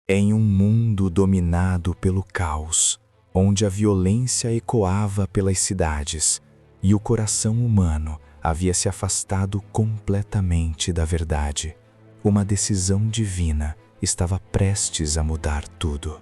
Em um mundo dominado pelo caos, onde a violência ecoava pelas cidades e o coração humano havia se afastado completamente da verdade, uma decisão divina estava prestes a mudar tudo.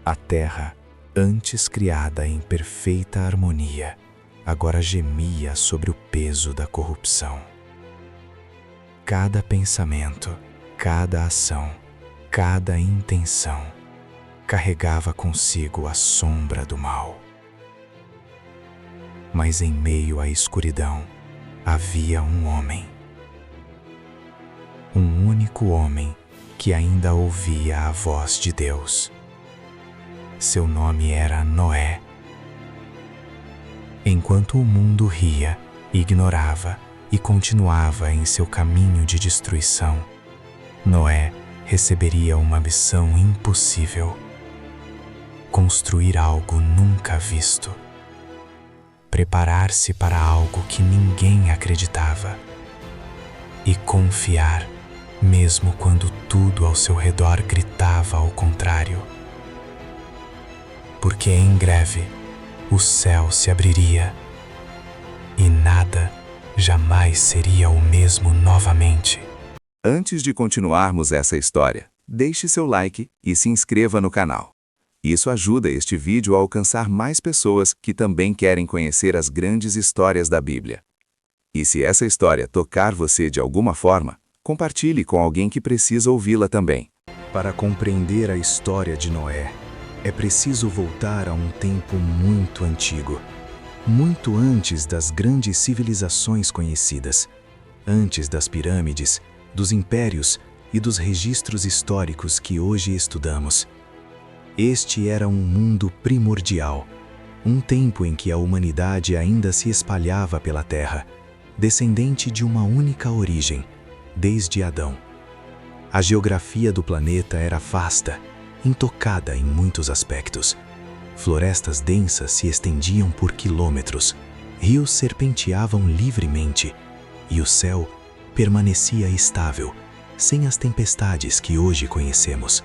A terra, antes criada em perfeita harmonia, agora gemia sobre o peso da corrupção. Cada pensamento, cada ação, cada intenção carregava consigo a sombra do mal. Mas em meio à escuridão havia um homem. Um único homem que ainda ouvia a voz de Deus. Seu nome era Noé. Enquanto o mundo ria, ignorava e continuava em seu caminho de destruição, Noé receberia uma missão impossível: construir algo nunca visto. Preparar-se para algo que ninguém acreditava. E confiar, mesmo quando tudo ao seu redor gritava ao contrário. Porque em breve o céu se abriria e nada jamais seria o mesmo novamente. Antes de continuarmos essa história, deixe seu like e se inscreva no canal. Isso ajuda este vídeo a alcançar mais pessoas que também querem conhecer as grandes histórias da Bíblia. E se essa história tocar você de alguma forma, compartilhe com alguém que precisa ouvi-la também. Para compreender a história de Noé, é preciso voltar a um tempo muito antigo, muito antes das grandes civilizações conhecidas, antes das pirâmides, dos impérios e dos registros históricos que hoje estudamos. Este era um mundo primordial, um tempo em que a humanidade ainda se espalhava pela Terra, descendente de uma única origem, desde Adão. A geografia do planeta era vasta, intocada em muitos aspectos. Florestas densas se estendiam por quilômetros, rios serpenteavam livremente, e o céu permanecia estável, sem as tempestades que hoje conhecemos.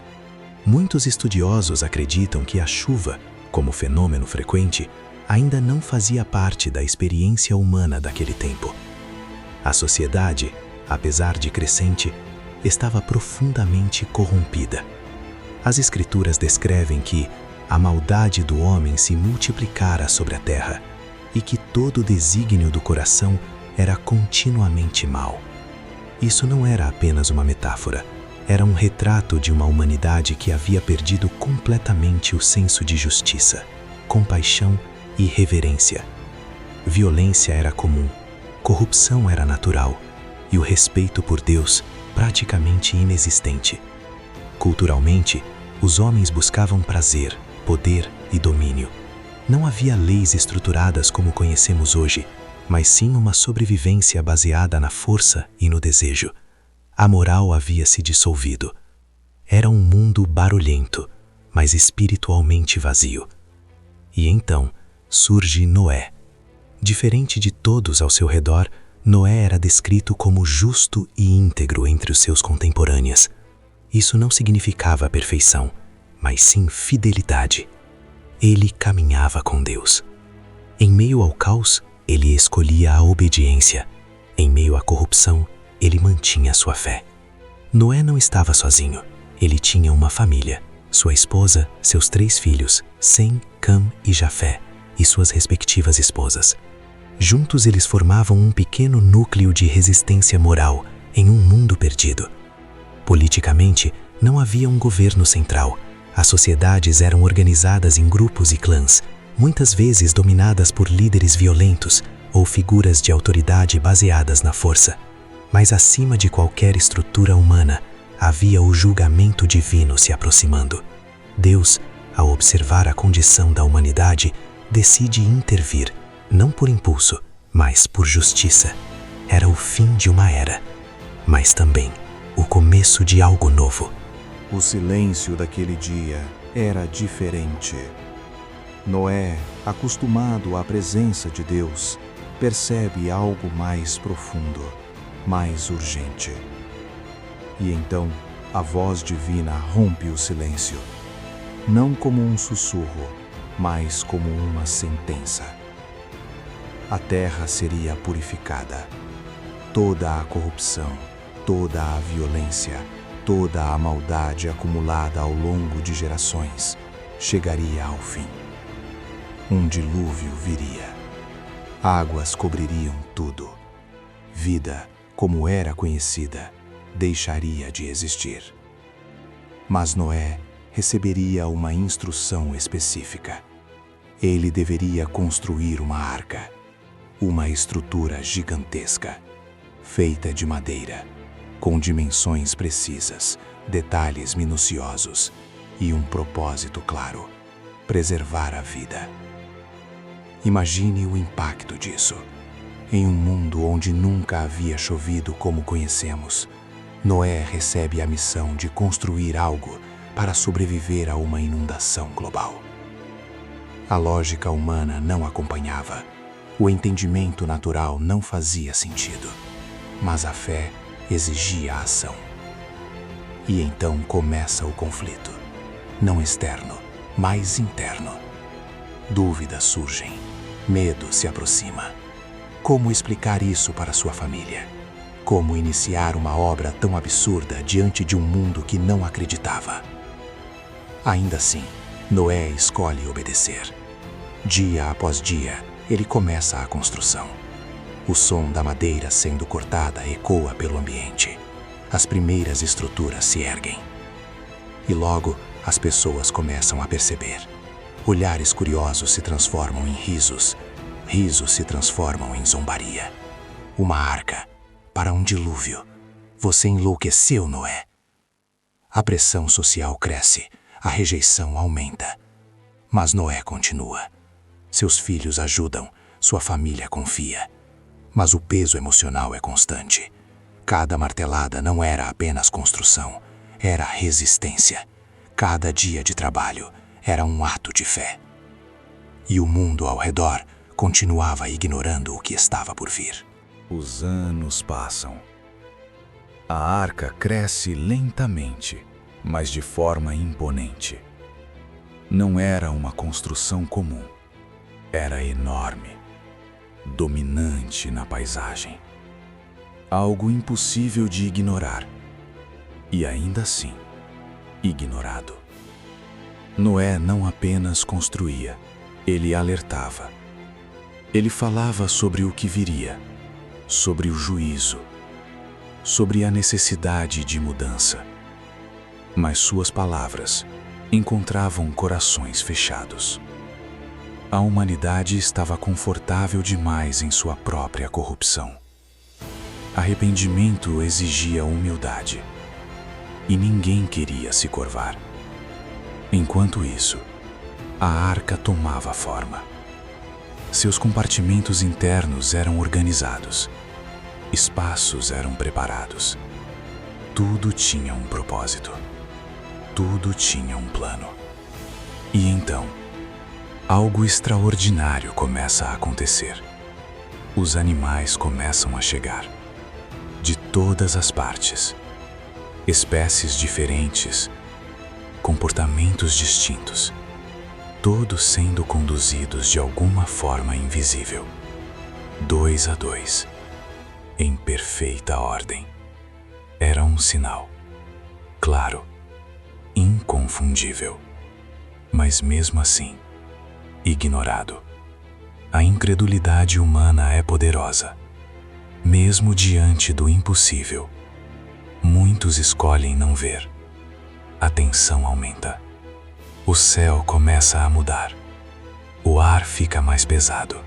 Muitos estudiosos acreditam que a chuva, como fenômeno frequente, ainda não fazia parte da experiência humana daquele tempo. A sociedade, apesar de crescente, estava profundamente corrompida. As Escrituras descrevem que a maldade do homem se multiplicara sobre a terra e que todo o desígnio do coração era continuamente mau. Isso não era apenas uma metáfora, era um retrato de uma humanidade que havia perdido completamente o senso de justiça, compaixão e reverência. Violência era comum, corrupção era natural e o respeito por Deus praticamente inexistente. Culturalmente, os homens buscavam prazer, poder e domínio. Não havia leis estruturadas como conhecemos hoje, mas sim uma sobrevivência baseada na força e no desejo. A moral havia se dissolvido. Era um mundo barulhento, mas espiritualmente vazio. E então surge Noé. Diferente de todos ao seu redor, Noé era descrito como justo e íntegro entre os seus contemporâneos. Isso não significava perfeição, mas sim fidelidade. Ele caminhava com Deus. Em meio ao caos, ele escolhia a obediência. Em meio à corrupção, ele mantinha sua fé. Noé não estava sozinho. Ele tinha uma família, sua esposa, seus 3 filhos, Sem, Cam e Jafé, e suas respectivas esposas. Juntos eles formavam um pequeno núcleo de resistência moral em um mundo perdido. Politicamente, não havia um governo central. As sociedades eram organizadas em grupos e clãs, muitas vezes dominadas por líderes violentos ou figuras de autoridade baseadas na força. Mas acima de qualquer estrutura humana, havia o julgamento divino se aproximando. Deus, ao observar a condição da humanidade, decide intervir, não por impulso, mas por justiça. Era o fim de uma era, mas também o começo de algo novo. O silêncio daquele dia era diferente. Noé, acostumado à presença de Deus, percebe algo mais profundo, mais urgente. E então, a voz divina rompe o silêncio, não como um sussurro, mas como uma sentença. A terra seria purificada. Toda a corrupção, toda a violência, toda a maldade acumulada ao longo de gerações chegaria ao fim. Um dilúvio viria. Águas cobririam tudo. Vida, como era conhecida, deixaria de existir. Mas Noé receberia uma instrução específica. Ele deveria construir uma arca, uma estrutura gigantesca, feita de madeira, com dimensões precisas, detalhes minuciosos e um propósito claro: preservar a vida. Imagine o impacto disso. Em um mundo onde nunca havia chovido como conhecemos, Noé recebe a missão de construir algo para sobreviver a uma inundação global. A lógica humana não acompanhava, o entendimento natural não fazia sentido, mas a fé exigia a ação. E então começa o conflito, não externo, mas interno. Dúvidas surgem, medo se aproxima. Como explicar isso para sua família? Como iniciar uma obra tão absurda diante de um mundo que não acreditava? Ainda assim, Noé escolhe obedecer. Dia após dia, ele começa a construção. O som da madeira sendo cortada ecoa pelo ambiente. As primeiras estruturas se erguem. E logo, as pessoas começam a perceber. Olhares curiosos se transformam em risos. Risos se transformam em zombaria. Uma arca para um dilúvio. Você enlouqueceu, Noé. A pressão social cresce, a rejeição aumenta. Mas Noé continua. Seus filhos ajudam, sua família confia. Mas o peso emocional é constante. Cada martelada não era apenas construção, era resistência. Cada dia de trabalho era um ato de fé. E o mundo ao redor continuava ignorando o que estava por vir. Os anos passam. A arca cresce lentamente, mas de forma imponente. Não era uma construção comum. Era enorme, dominante na paisagem. Algo impossível de ignorar. E ainda assim, ignorado. Noé não apenas construía, ele alertava. Ele falava sobre o que viria, sobre o juízo, sobre a necessidade de mudança. Mas suas palavras encontravam corações fechados. A humanidade estava confortável demais em sua própria corrupção. Arrependimento exigia humildade, e ninguém queria se curvar. Enquanto isso, a arca tomava forma. Seus compartimentos internos eram organizados, espaços eram preparados. Tudo tinha um propósito, tudo tinha um plano. E então, algo extraordinário começa a acontecer. Os animais começam a chegar, de todas as partes. Espécies diferentes, comportamentos distintos, todos sendo conduzidos de alguma forma invisível, 2 a 2, em perfeita ordem. Era um sinal, claro, inconfundível, mas mesmo assim, ignorado. A incredulidade humana é poderosa. Mesmo diante do impossível, muitos escolhem não ver. A tensão aumenta. O céu começa a mudar. O ar fica mais pesado.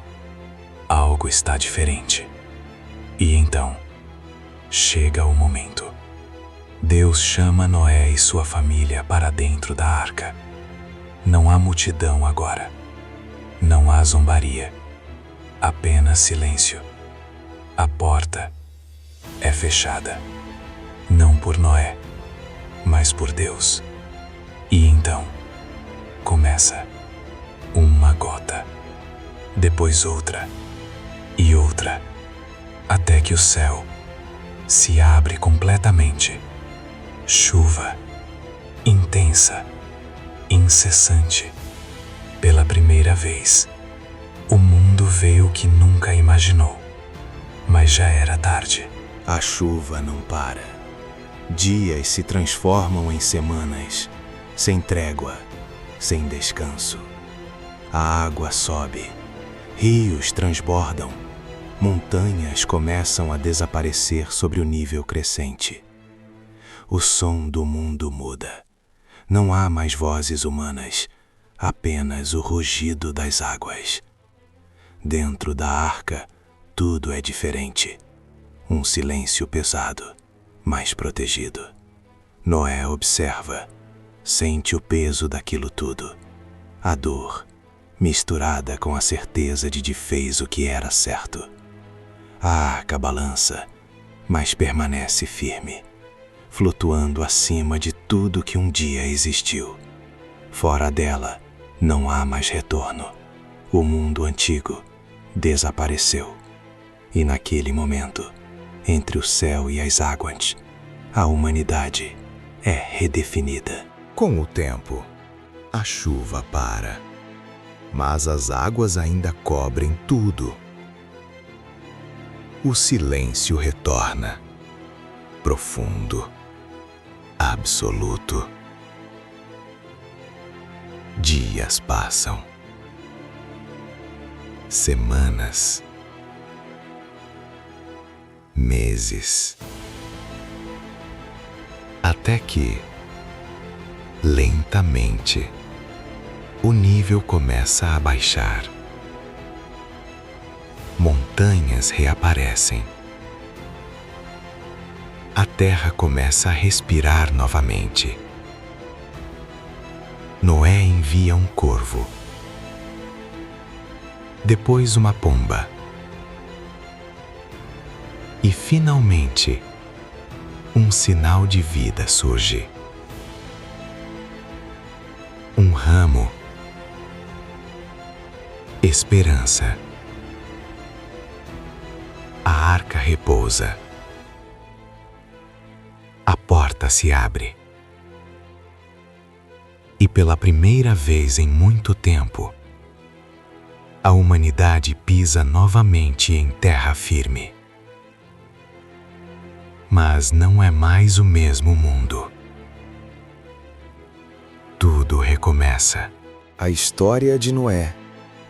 Algo está diferente. E então, chega o momento. Deus chama Noé e sua família para dentro da arca. Não há multidão agora. Não há zombaria. Apenas silêncio. A porta é fechada. Não por Noé, mas por Deus. E então, começa uma gota, depois outra e outra, até que o céu se abre completamente. Chuva intensa, incessante. Pela primeira vez, o mundo vê o que nunca imaginou, mas já era tarde. A chuva não para. Dias se transformam em semanas, sem trégua, sem descanso. A água sobe, rios transbordam, montanhas começam a desaparecer sobre o nível crescente. O som do mundo muda. Não há mais vozes humanas, apenas o rugido das águas. Dentro da arca, tudo é diferente. Um silêncio pesado, mas protegido. Noé observa, sente o peso daquilo tudo. A dor, misturada com a certeza de que fez o que era certo. A arca balança, mas permanece firme, flutuando acima de tudo que um dia existiu. Fora dela, não há mais retorno. O mundo antigo desapareceu. E naquele momento, entre o céu e as águas, a humanidade é redefinida. Com o tempo, a chuva para, mas as águas ainda cobrem tudo. O silêncio retorna, profundo, absoluto. Dias passam, semanas, meses, até que, lentamente, o nível começa a baixar. Montanhas reaparecem. A terra começa a respirar novamente. Noé envia um corvo. Depois uma pomba. E finalmente, um sinal de vida surge. Um ramo. Esperança. A arca repousa. A porta se abre. E pela primeira vez em muito tempo, a humanidade pisa novamente em terra firme. Mas não é mais o mesmo mundo. Tudo recomeça. A história de Noé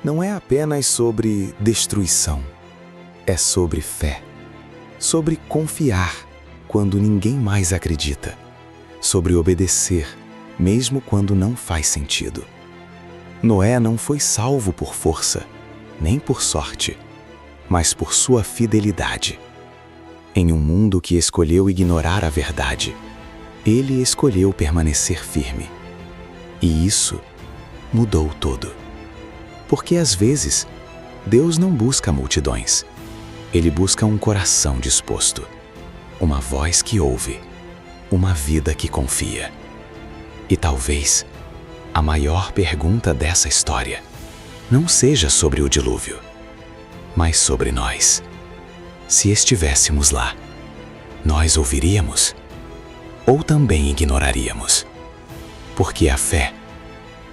não é apenas sobre destruição. É sobre fé. Sobre confiar quando ninguém mais acredita. Sobre obedecer, mesmo quando não faz sentido. Noé não foi salvo por força, nem por sorte, mas por sua fidelidade. Em um mundo que escolheu ignorar a verdade, ele escolheu permanecer firme. E isso mudou tudo. Porque às vezes, Deus não busca multidões. Ele busca um coração disposto, uma voz que ouve, uma vida que confia. E talvez a maior pergunta dessa história não seja sobre o dilúvio, mas sobre nós. Se estivéssemos lá, nós ouviríamos ou também ignoraríamos? Porque a fé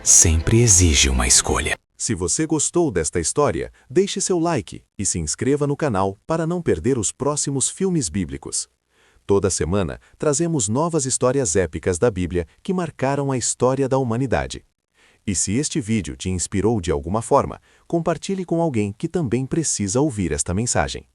sempre exige uma escolha. Se você gostou desta história, deixe seu like e se inscreva no canal para não perder os próximos filmes bíblicos. Toda semana, trazemos novas histórias épicas da Bíblia que marcaram a história da humanidade. E se este vídeo te inspirou de alguma forma, compartilhe com alguém que também precisa ouvir esta mensagem.